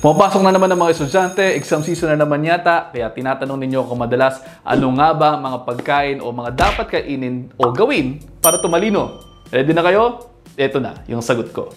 Pumapasok na naman ng mga estudyante, exam season na naman yata, kaya tinatanong ninyo ako madalas, ano nga ba mga pagkain o mga dapat kainin o gawin para tumalino? Ready na kayo? Ito na yung sagot ko.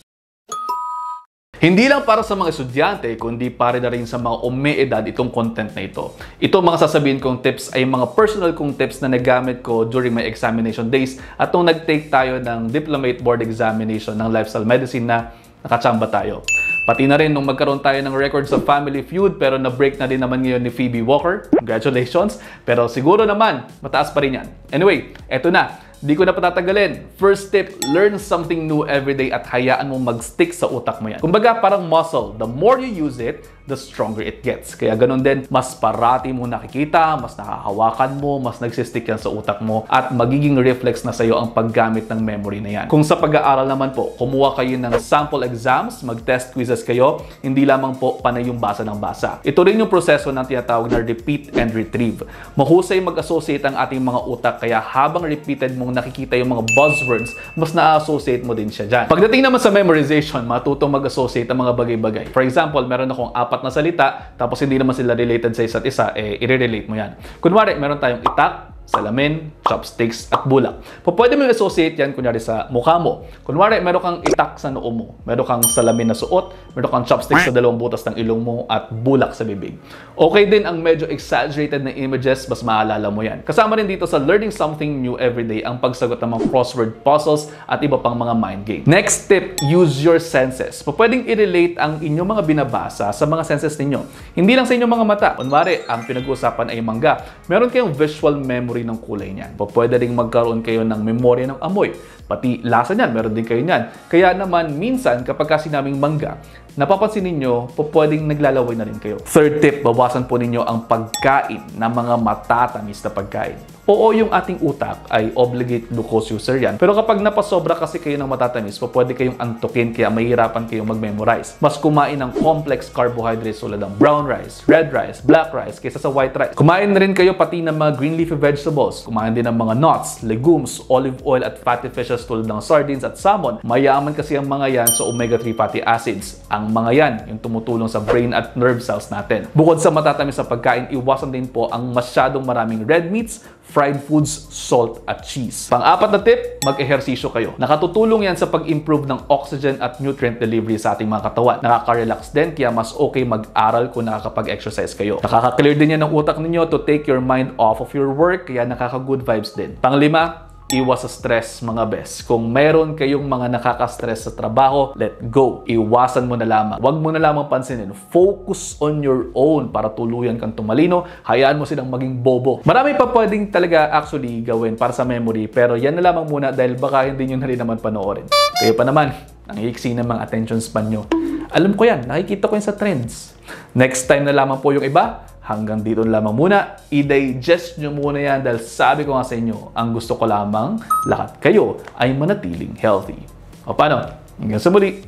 Hindi lang para sa mga estudyante, kundi para na rin sa mga umeedad itong content na ito. Ito mga sasabihin kong tips ay mga personal kong tips na nagamit ko during my examination days at nung nag-take tayo ng diplomate board examination ng lifestyle medicine na nakachamba tayo. Pati na rin nung magkaroon tayo ng record sa Family Feud pero na-break na din naman ngayon ni Phoebe Walker. Congratulations! Pero siguro naman, mataas pa rin yan. Anyway, eto na. Di ko na patatagalin. First tip, learn something new everyday at hayaan mo mag-stick sa utak mo yan. Kumbaga parang muscle. The more you use it, the stronger it gets. Kaya ganun din, mas parati mo nakikita, mas nakahawakan mo, mas nagsistick yan sa utak mo, at magiging reflex na sa'yo ang paggamit ng memory na yan. Kung sa pag-aaral naman po, kumuha kayo ng sample exams, mag-test quizzes kayo, hindi lamang po panay yung basa ng basa. Ito rin yung proseso ng tinatawag na repeat and retrieve. Mahusay mag-associate ang ating mga utak, kaya habang repeated mong nakikita yung mga buzzwords, mas na-associate mo din siya dyan. Pagdating naman sa memorization, matutong mag-associate ang mga bagay-bagay. For example, meron akong 4 na salita, tapos hindi naman sila related sa isa't isa, i-relate mo yan. Kunwari, meron tayong itak, salamin, chopsticks, at bulak. Pwede mo i-associate yan, kunyari, sa mukha mo. Kunwari, meron kang itak sa noo mo, meron kang salamin na suot, meron kang chopsticks sa dalawang butas ng ilong mo, at bulak sa bibig. Okay din ang medyo exaggerated na images, mas maalala mo yan. Kasama rin dito sa learning something new everyday ang pagsagot ng mga crossword puzzles at iba pang mga mind game. Next tip, use your senses. Pwedeng i-relate ang inyong mga binabasa sa mga senses ninyo. Hindi lang sa inyong mga mata. Kunwari, ang pinag-uusapan ay mangga. Meron kayong visual memory ng kulay niyan. Pwede ring magkaroon kayo ng memorya ng amoy. Pati lasa niyan, meron din kayo niyan. Kaya naman, minsan, kapag sinabing mangga, napapansin ninyo, pwedeng naglalaway na rin kayo. Third tip, bawasan po ninyo ang pagkain ng mga matatamis na pagkain. Oo, yung ating utak ay obligate glucose user yan. Pero kapag napasobra kasi kayo ng matatamis, pwede kayong antukin kaya mahihirapan kayong mag-memorize. Mas kumain ng complex carbohydrates tulad ng brown rice, red rice, black rice kaysa sa white rice. Kumain na rin kayo pati ng mga green leafy vegetables. Kumain din ng mga nuts, legumes, olive oil at fatty fishes tulad ng sardines at salmon. Mayaman kasi ang mga yan sa omega-3 fatty acids. Ang mga yan yung tumutulong sa brain at nerve cells natin. Bukod sa matatamis na pagkain, iwasan din po ang masyadong maraming red meats, fried foods, salt, at cheese. Pang-apat na tip, mag-ehersisyo kayo. Nakatutulong yan sa pag-improve ng oxygen at nutrient delivery sa ating mga katawan. Nakaka-relax din, kaya mas okay mag-aral kung nakakapag-exercise kayo. Nakaka-clear din yan ng utak ninyo to take your mind off of your work, kaya nakaka-good vibes din. Pang-5, iwas sa stress, mga bes. Kung meron kayong mga nakaka-stress sa trabaho, let go. Iwasan mo na lamang. Huwag mo na lamang pansinin. Focus on your own para tuluyan kang tumalino. Hayaan mo silang maging bobo. Marami pa pwedeng talaga actually gawin para sa memory, pero yan na lamang muna dahil baka hindi nyo na rin naman panoorin. Kayo pa naman, ang iksi ng mga attention span nyo. Alam ko yan, nakikita ko yan sa trends. Next time na lamang po yung iba. Hanggang dito lamang muna. I-digest nyo muna yan dahil sabi ko nga sa inyo, ang gusto ko lamang, lahat kayo ay manatiling healthy. O paano? Hanggang sa muli.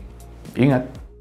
Ingat!